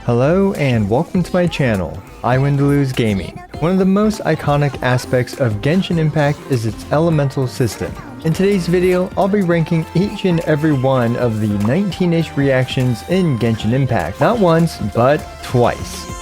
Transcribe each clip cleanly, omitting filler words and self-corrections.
Hello and welcome to my channel, iWinDelu's Gaming. One of the most iconic aspects of Genshin Impact is its elemental system. In today's video, I'll be ranking each and every one of the 19-ish reactions in Genshin Impact, not once, but twice.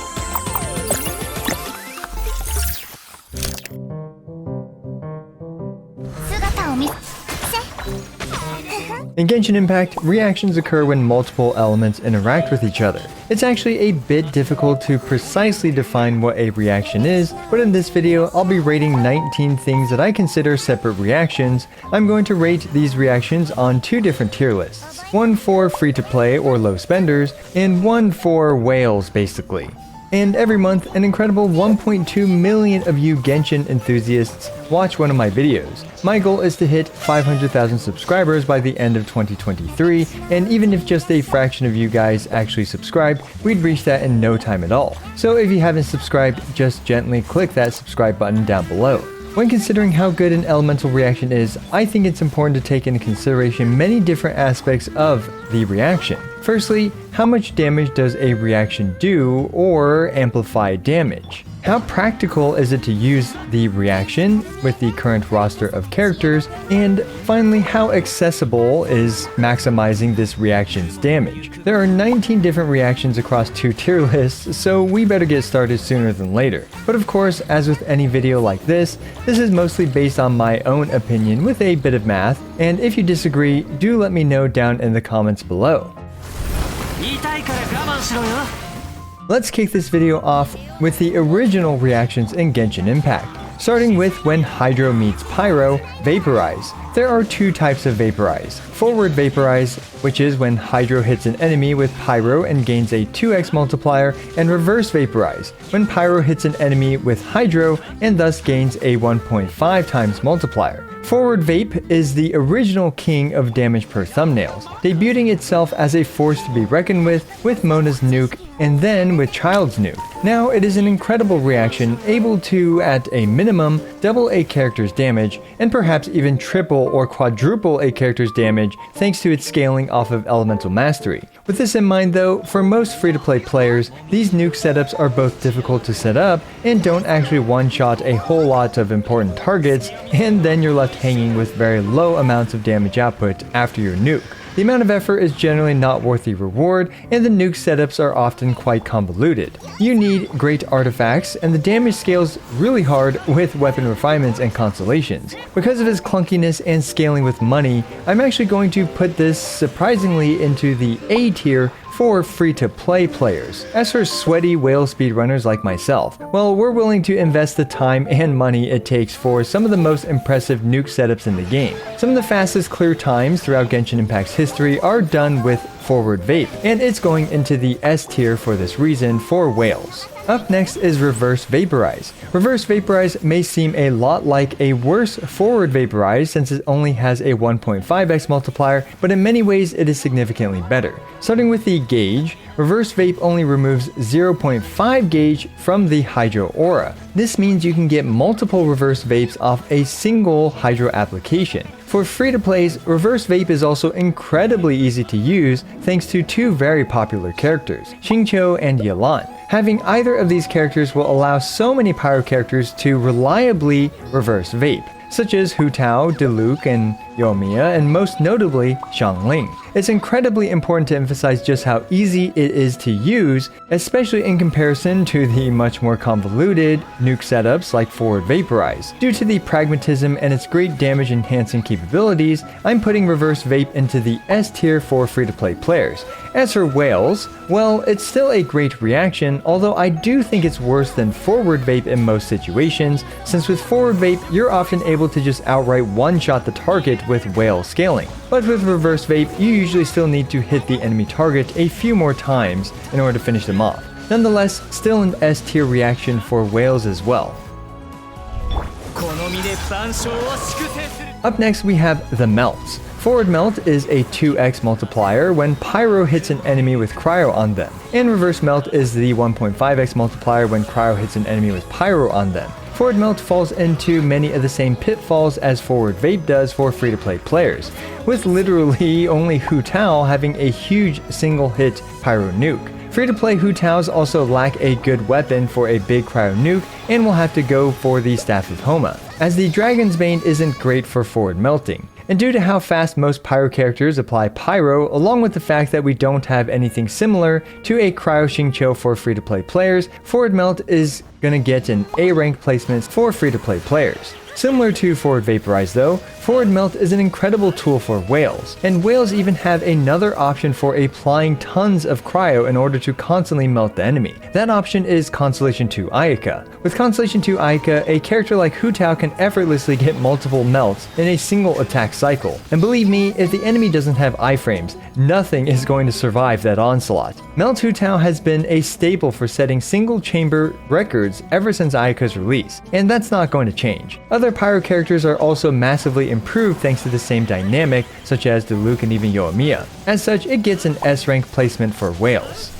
In Genshin Impact, reactions occur when multiple elements interact with each other. It's actually a bit difficult to precisely define what a reaction is, but in this video, I'll be rating 19 things that I consider separate reactions. I'm going to rate these reactions on two different tier lists. One for free-to-play or low spenders, and one for whales basically. And every month, an incredible 1.2 million of you Genshin enthusiasts watch one of my videos. My goal is to hit 500,000 subscribers by the end of 2023, and even if just a fraction of you guys actually subscribed, we'd reach that in no time at all. So if you haven't subscribed, just gently click that subscribe button down below. When considering how good an elemental reaction is, I think it's important to take into consideration many different aspects of the reaction. Firstly, how much damage does a reaction do or amplify damage? How practical is it to use the reaction with the current roster of characters? And finally, how accessible is maximizing this reaction's damage? There are 19 different reactions across two tier lists, so we better get started sooner than later. But of course, as with any video like this is mostly based on my own opinion with a bit of math, and if you disagree, do let me know down in the comments below. Let's kick this video off with the original reactions in Genshin Impact, starting with when Hydro meets Pyro, Vaporize. There are two types of Vaporize. Forward Vaporize, which is when Hydro hits an enemy with Pyro and gains a 2x multiplier, and Reverse Vaporize, when Pyro hits an enemy with Hydro and thus gains a 1.5 times multiplier. Forward Vape is the original king of damage per thumbnails, debuting itself as a force to be reckoned with Mona's nuke, and then with Child's nuke. Now it is an incredible reaction, able to, at a minimum, double a character's damage, and perhaps even triple or quadruple a character's damage thanks to its scaling off of elemental mastery. With this in mind though, for most free-to-play players, these nuke setups are both difficult to set up and don't actually one-shot a whole lot of important targets, and then you're left hanging with very low amounts of damage output after your nuke. The amount of effort is generally not worth the reward, and the nuke setups are often quite convoluted. You need great artifacts, and the damage scales really hard with weapon refinements and constellations. Because of its clunkiness and scaling with money, I'm actually going to put this surprisingly into the A tier for free-to-play players. As for sweaty whale speedrunners like myself, well, we're willing to invest the time and money it takes for some of the most impressive nuke setups in the game. Some of the fastest clear times throughout Genshin Impact's history are done with Forward Vape, and it's going into the S tier for this reason for whales. Up next is Reverse Vaporize. Reverse Vaporize may seem a lot like a worse Forward Vaporize since it only has a 1.5x multiplier, but in many ways it is significantly better. Starting with the gauge, Reverse Vape only removes 0.5 gauge from the Hydro aura. This means you can get multiple Reverse Vapes off a single Hydro application. For free-to-plays, Reverse Vape is also incredibly easy to use thanks to two very popular characters, Xingqiu and Yelan. Having either of these characters will allow so many Pyro characters to reliably Reverse Vape, such as Hu Tao, Diluc, and Yoimiya, and most notably, Xiangling. It's incredibly important to emphasize just how easy it is to use, especially in comparison to the much more convoluted nuke setups like Forward Vaporize. Due to the pragmatism and its great damage enhancing capabilities, I'm putting Reverse Vape into the S tier for free-to-play players. As for whales, well, it's still a great reaction, although I do think it's worse than Forward Vape in most situations, since with Forward Vape, you're often able to just outright one-shot the target with whale scaling. But with Reverse Vape, you usually still need to hit the enemy target a few more times in order to finish them off. Nonetheless, still an S tier reaction for whales as well. Up next we have the Melts. Forward Melt is a 2x multiplier when Pyro hits an enemy with Cryo on them, and Reverse Melt is the 1.5x multiplier when Cryo hits an enemy with Pyro on them. Forward Melt falls into many of the same pitfalls as Forward Vape does for free-to-play players, with literally only Hu Tao having a huge single-hit Pyro nuke. Free-to-play Hu Taos also lack a good weapon for a big cryo nuke and will have to go for the Staff of Homa, as the Dragon's Bane isn't great for forward melting. And due to how fast most Pyro characters apply Pyro, along with the fact that we don't have anything similar to a Cryo Xingqiu for free-to-play players, Forward Melt is gonna get an A rank placement for free-to-play players. Similar to Forward Vaporize though, Forward Melt is an incredible tool for whales, and whales even have another option for applying tons of cryo in order to constantly melt the enemy. That option is Constellation 2 Ayaka. With Constellation 2 Ayaka, a character like Hu Tao can effortlessly get multiple melts in a single attack cycle. And believe me, if the enemy doesn't have iframes, nothing is going to survive that onslaught. Melt Hu Tao has been a staple for setting single chamber records ever since Ayaka's release, and that's not going to change. Other Pyro characters are also massively improved thanks to the same dynamic, such as Diluc and even Yoimiya. As such, it gets an S rank placement for whales.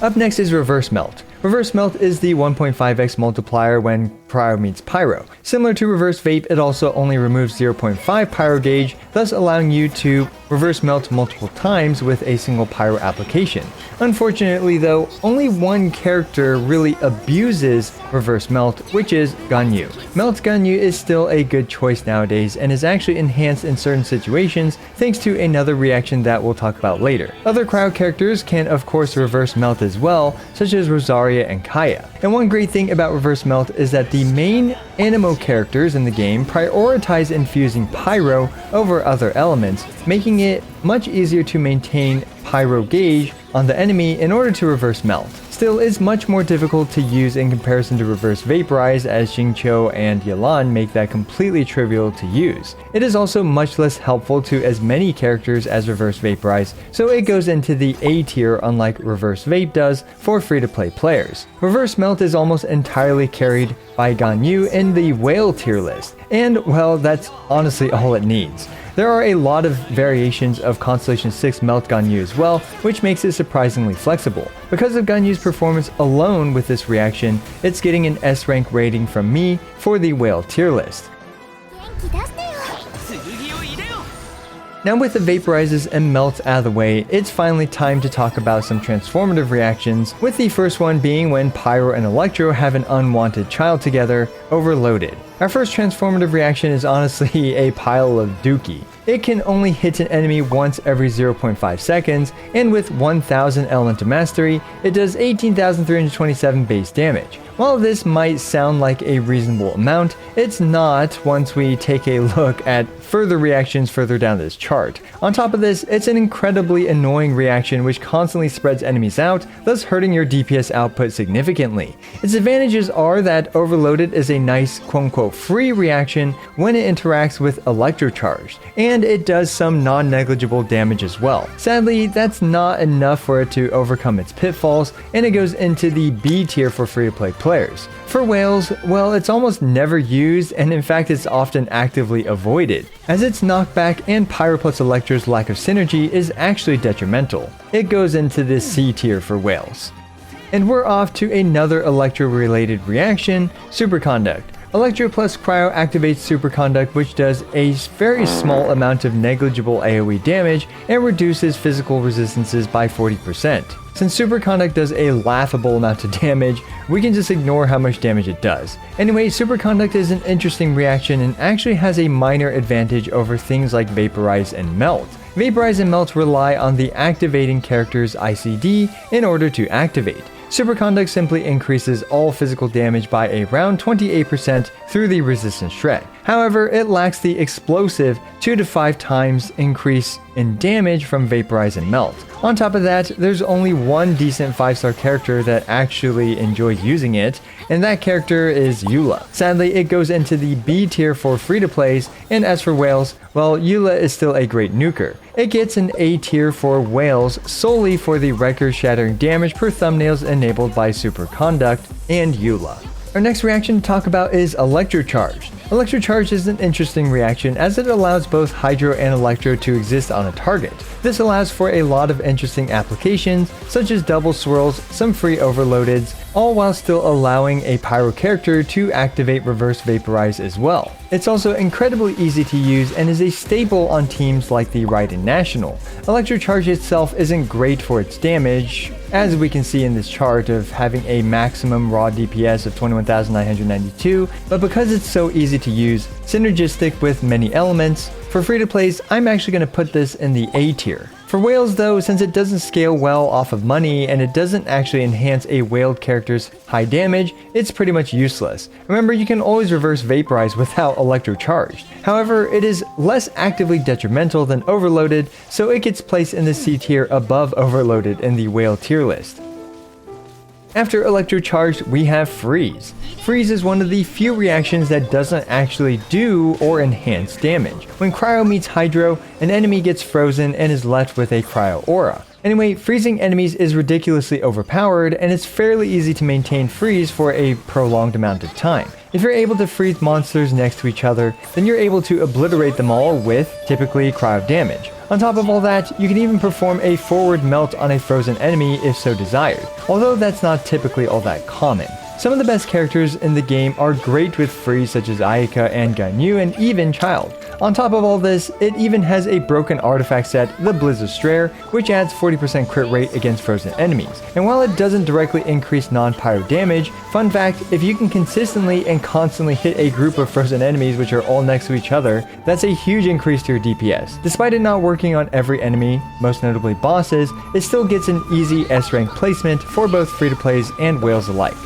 Up next is Reverse Melt. Reverse Melt is the 1.5x multiplier when Cryo meets Pyro. Similar to Reverse Vape, it also only removes 0.5 Pyro gauge, thus allowing you to Reverse Melt multiple times with a single Pyro application. Unfortunately though, only one character really abuses Reverse Melt, which is Ganyu. Melt Ganyu is still a good choice nowadays and is actually enhanced in certain situations thanks to another reaction that we'll talk about later. Other Cryo characters can of course Reverse Melt as well, such as Rosaria and Kaya. And one great thing about Reverse Melt is that the main Anemo characters in the game prioritize infusing Pyro over other elements, making it much easier to maintain Pyro gauge on the enemy in order to Reverse Melt. Still, it's much more difficult to use in comparison to Reverse Vaporize, as Xingqiu and Yelan make that completely trivial to use. It is also much less helpful to as many characters as Reverse Vaporize, so it goes into the A tier unlike Reverse Vape does for free-to-play players. Reverse Melt is almost entirely carried by Ganyu in the Whale tier list, and well, that's honestly all it needs. There are a lot of variations of Constellation 6 Melt Ganyu as well, which makes it surprisingly flexible. Because of Ganyu's performance alone with this reaction, it's getting an S rank rating from me for the Whale tier list. Now with the Vaporizes and Melts out of the way, it's finally time to talk about some transformative reactions, with the first one being when Pyro and Electro have an unwanted child together, Overloaded. Our first transformative reaction is honestly a pile of dookie. It can only hit an enemy once every 0.5 seconds, and with 1000 Elemental Mastery, it does 18,327 base damage. While this might sound like a reasonable amount, it's not once we take a look at further reactions further down this chart. On top of this, it's an incredibly annoying reaction which constantly spreads enemies out, thus hurting your DPS output significantly. Its advantages are that Overloaded is a nice quote-unquote free reaction when it interacts with Electrocharged, and it does some non-negligible damage as well. Sadly, that's not enough for it to overcome its pitfalls, and it goes into the B tier for free-to-play players. For whales, well, it's almost never used, and in fact it's often actively avoided, as its knockback and Pyro plus Electro's lack of synergy is actually detrimental. It goes into this C tier for whales. And we're off to another Electro-related reaction, Superconduct. Electro plus Cryo activates Superconduct, which does a very small amount of negligible AoE damage and reduces physical resistances by 40%. Since Superconduct does a laughable amount of damage, we can just ignore how much damage it does. Anyway, Superconduct is an interesting reaction and actually has a minor advantage over things like Vaporize and Melt. Vaporize and Melt rely on the activating character's ICD in order to activate. Superconduct simply increases all physical damage by around 28% through the resistance shred. However, it lacks the explosive 2 to 5 times increase in damage from Vaporize and Melt. On top of that, there's only one decent 5-star character that actually enjoys using it, and that character is Eula. Sadly, it goes into the B tier for free-to-plays, and as for whales, well, Eula is still a great nuker. It gets an A tier for whales solely for the record-shattering damage per thumbnails enabled by Superconduct and Eula. Our next reaction to talk about is Electrocharged. Electro Charge is an interesting reaction as it allows both Hydro and Electro to exist on a target. This allows for a lot of interesting applications, such as double swirls, some free overloadeds, all while still allowing a Pyro character to activate Reverse Vaporize as well. It's also incredibly easy to use and is a staple on teams like the Raiden National. Electro Charge itself isn't great for its damage, as we can see in this chart of having a maximum raw DPS of 21,992, but because it's so easy to use, synergistic with many elements, for free-to-plays, I'm actually going to put this in the A tier. For whales though, since it doesn't scale well off of money and it doesn't actually enhance a whaled character's high damage, it's pretty much useless. Remember, you can always reverse Vaporize without Electro Charged. However, it is less actively detrimental than Overloaded, so it gets placed in the C tier above Overloaded in the whale tier list. After Electro Charged, we have Freeze. Freeze is one of the few reactions that doesn't actually do or enhance damage. When Cryo meets Hydro, an enemy gets frozen and is left with a Cryo aura. Anyway, freezing enemies is ridiculously overpowered, and it's fairly easy to maintain freeze for a prolonged amount of time. If you're able to freeze monsters next to each other, then you're able to obliterate them all with, typically, cryo damage. On top of all that, you can even perform a forward melt on a frozen enemy if so desired, although that's not typically all that common. Some of the best characters in the game are great with freeze, such as Ayaka and Ganyu, and even Child. On top of all this, it even has a broken artifact set, the Blizzard Strayer, which adds 40% crit rate against frozen enemies. And while it doesn't directly increase non-pyro damage, fun fact, if you can consistently and constantly hit a group of frozen enemies which are all next to each other, that's a huge increase to your DPS. Despite it not working on every enemy, most notably bosses, it still gets an easy S-rank placement for both free-to-plays and whales alike.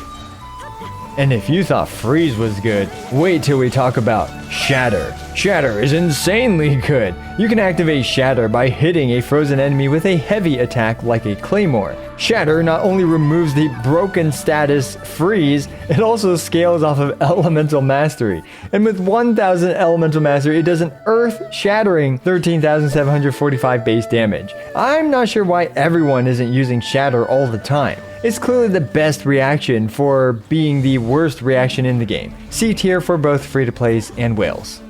And if you thought Freeze was good, wait till we talk about Shatter. Shatter is insanely good. You can activate Shatter by hitting a frozen enemy with a heavy attack like a Claymore. Shatter not only removes the broken status Freeze, it also scales off of Elemental Mastery. And with 1000 Elemental Mastery, it does an earth-shattering 13,745 base damage. I'm not sure why everyone isn't using Shatter all the time. It's clearly the best reaction for being the worst reaction in the game. C tier for both free-to-plays and whales.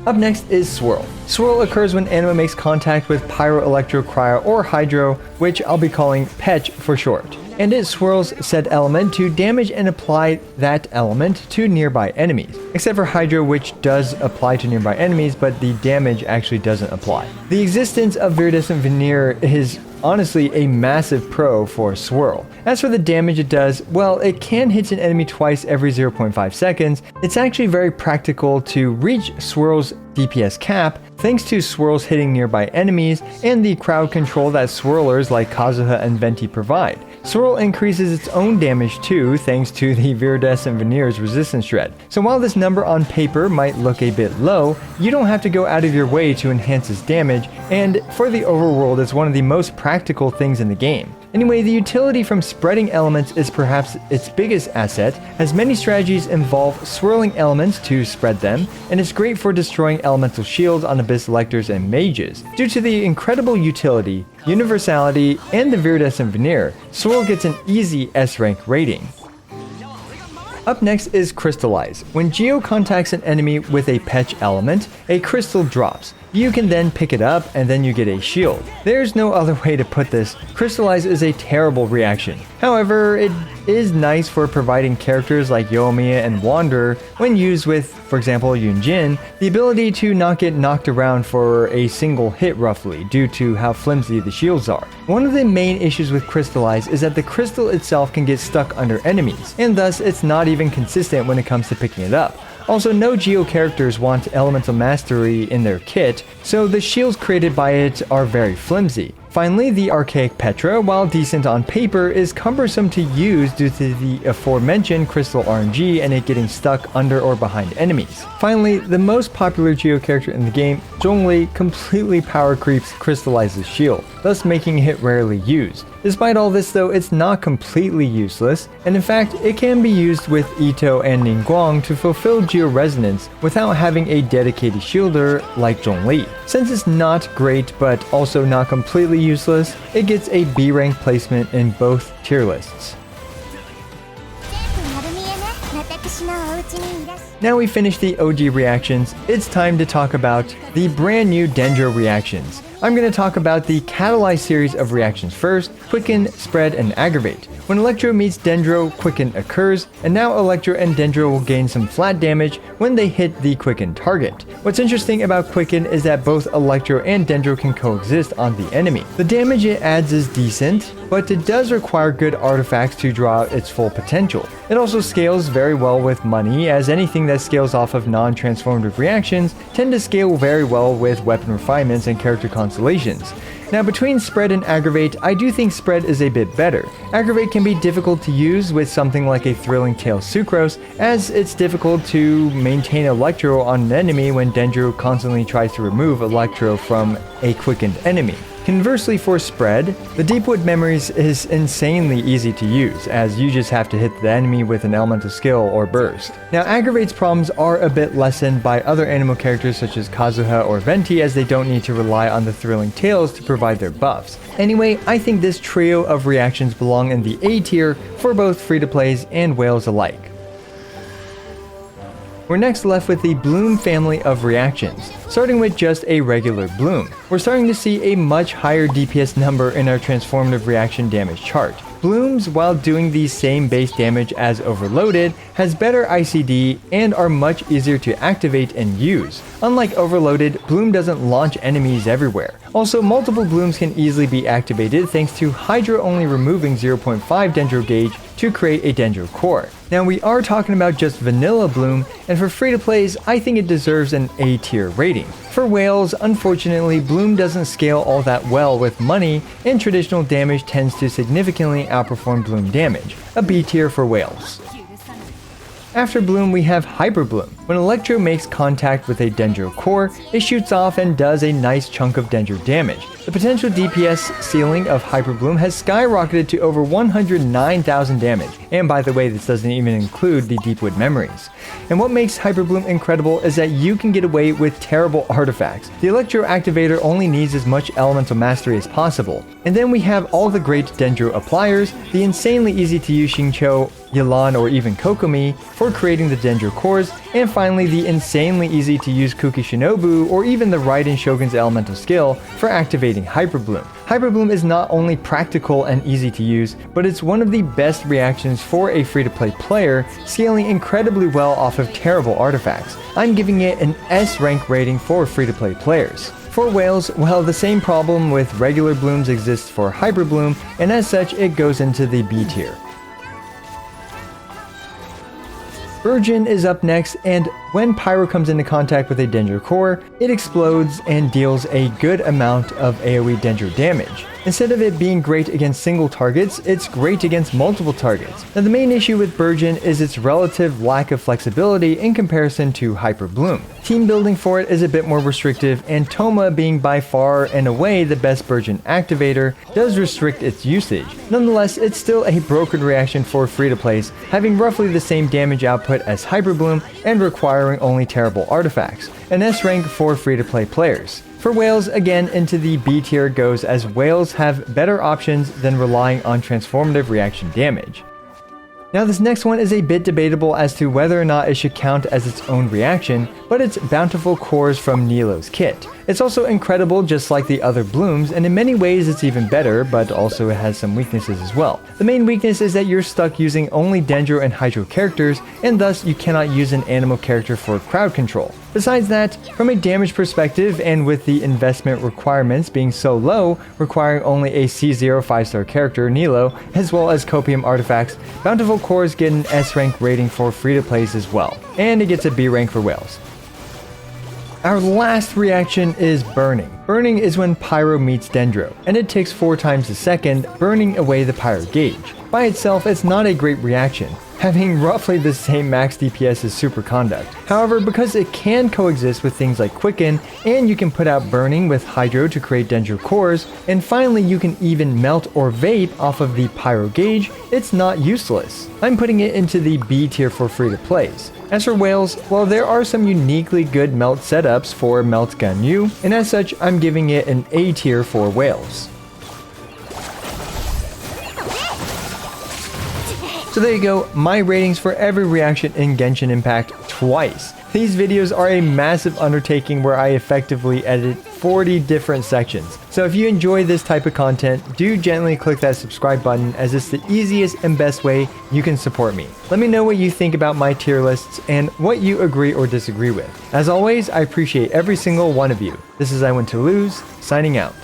Up next is Swirl. Swirl occurs when Anima makes contact with Pyro, Electro, Cryo, or Hydro, which I'll be calling Petch for short. And it swirls said element to damage and apply that element to nearby enemies. Except for Hydro, which does apply to nearby enemies, but the damage actually doesn't apply. The existence of Viridescent Veneer is honestly a massive pro for Swirl. As for the damage it does, well, it can hit an enemy twice every 0.5 seconds. It's actually very practical to reach Swirl's DPS cap thanks to Swirls hitting nearby enemies and the crowd control that swirlers like Kazuha and Venti provide. Swirl increases its own damage too thanks to the Viridescent Veneer's resistance shred. So while this number on paper might look a bit low, you don't have to go out of your way to enhance its damage, and for the overworld it's one of the most practical things in the game. Anyway, the utility from spreading elements is perhaps its biggest asset, as many strategies involve swirling elements to spread them, and it's great for destroying elemental shields on Abyss Electors and Mages. Due to the incredible utility, universality, and the Viridescent Veneer, Swirl gets an easy S-rank rating. Up next is Crystallize. When Geo contacts an enemy with a Petch element, a crystal drops. You can then pick it up and then you get a shield. There's no other way to put this. Crystallize is a terrible reaction. However, it is nice for providing characters like Yoimiya and Wanderer, when used with, for example, Yunjin, the ability to not get knocked around for a single hit roughly, due to how flimsy the shields are. One of the main issues with Crystallize is that the crystal itself can get stuck under enemies, and thus it's not even consistent when it comes to picking it up. Also, no Geo characters want Elemental Mastery in their kit, so the shields created by it are very flimsy. Finally, the Archaic Petra, while decent on paper, is cumbersome to use due to the aforementioned crystal RNG and it getting stuck under or behind enemies. Finally, the most popular Geo character in the game, Zhongli, completely power creeps Crystallizes shield, thus making it rarely used. Despite all this though, it's not completely useless, and in fact, it can be used with Ito and Ningguang to fulfill Geo Resonance without having a dedicated shielder like Zhongli. Since it's not great but also not completely useless, it gets a B rank placement in both tier lists. Now we finished the OG reactions, it's time to talk about the brand new Dendro Reactions. I'm going to talk about the Catalyze series of reactions first: Quicken, Spread, and Aggravate. When Electro meets Dendro, Quicken occurs, and now Electro and Dendro will gain some flat damage when they hit the Quicken target. What's interesting about Quicken is that both Electro and Dendro can coexist on the enemy. The damage it adds is decent, but it does require good artifacts to draw out its full potential. It also scales very well with money, as anything that scales off of non-transformative reactions tend to scale very well with weapon refinements and character constellations. Now between Spread and Aggravate, I do think Spread is a bit better. Aggravate can be difficult to use with something like a Thrilling Tail Sucrose, as it's difficult to maintain Electro on an enemy when Dendro constantly tries to remove Electro from a quickened enemy. Conversely, for Spread, the Deepwood Memories is insanely easy to use, as you just have to hit the enemy with an elemental skill or burst. Now Aggravate's problems are a bit lessened by other animal characters such as Kazuha or Venti, as they don't need to rely on the Thrilling Tails to provide their buffs. Anyway, I think this trio of reactions belong in the A tier for both free-to-plays and whales alike. We're next left with the Bloom family of reactions, starting with just a regular Bloom. We're starting to see a much higher DPS number in our transformative reaction damage chart. Blooms, while doing the same base damage as Overloaded, has better ICD and are much easier to activate and use. Unlike Overloaded, Bloom doesn't launch enemies everywhere. Also, multiple Blooms can easily be activated thanks to Hydra only removing 0.5 Dendro gauge to create a Dendro core. Now we are talking about just vanilla Bloom, and for free-to-plays, I think it deserves an A tier rating. For whales, unfortunately, Bloom doesn't scale all that well with money, and traditional damage tends to significantly outperform Bloom damage, a B tier for whales. After Bloom, we have Hyper Bloom. When Electro makes contact with a Dendro core, it shoots off and does a nice chunk of Dendro damage. The potential DPS ceiling of Hyper Bloom has skyrocketed to over 109,000 damage, and by the way, this doesn't even include the Deepwood Memories. And what makes Hyper Bloom incredible is that you can get away with terrible artifacts. The Electro activator only needs as much elemental mastery as possible. And then we have all the great Dendro appliers, the insanely easy to use Xingqiu, Yelan, or even Kokomi for creating the Dendro cores, and finally the insanely easy to use Kuki Shinobu or even the Raiden Shogun's elemental skill for activating Hyper Bloom. Hyper Bloom is not only practical and easy to use, but it's one of the best reactions for a free-to-play player, scaling incredibly well off of terrible artifacts. I'm giving it an S rank rating for free-to-play players. For whales, well, the same problem with regular Blooms exists for Hyper Bloom, and as such it goes into the B tier. Virgin is up next, and when Pyro comes into contact with a Dendro core, it explodes and deals a good amount of AoE Dendro damage. Instead of it being great against single targets, it's great against multiple targets. Now the main issue with Virgin is its relative lack of flexibility in comparison to Hyper Bloom. Team building for it is a bit more restrictive, and Toma, being by far and away the best Virgin activator, does restrict its usage. Nonetheless, it's still a broken reaction for free-to-plays, having roughly the same damage output as Hyper Bloom and requiring only terrible artifacts. An S rank for free-to-play players. For whales, again, into the B tier goes, as whales have better options than relying on transformative reaction damage. Now this next one is a bit debatable as to whether or not it should count as its own reaction, but it's Bountiful Cores from Nilo's kit. It's also incredible just like the other Blooms, and in many ways it's even better, but also it has some weaknesses as well. The main weakness is that you're stuck using only Dendro and Hydro characters, and thus you cannot use an animal character for crowd control. Besides that, from a damage perspective, and with the investment requirements being so low, requiring only a C0 5-star character, Nilo, as well as copium artifacts, Bountiful Cores get an S rank rating for free-to-plays as well, and it gets a B rank for whales. Our last reaction is Burning. Burning is when Pyro meets Dendro, and it takes 4 times a second, burning away the Pyro gauge. By itself, it's not a great reaction, having roughly the same max DPS as Superconduct. However, because it can coexist with things like Quicken, and you can put out Burning with Hydro to create Dendro cores, and finally you can even melt or vape off of the Pyro gauge, it's not useless. I'm putting it into the B tier for free-to-plays. As for whales, well, there are some uniquely good melt setups for Melt Ganyu, and as such, I'm giving it an A tier for whales. So there you go, my ratings for every reaction in Genshin Impact twice. These videos are a massive undertaking where I effectively edit 40 different sections. So if you enjoy this type of content, do gently click that subscribe button, as it's the easiest and best way you can support me. Let me know what you think about my tier lists and what you agree or disagree with. As always, I appreciate every single one of you. This is I Want to Lose, signing out.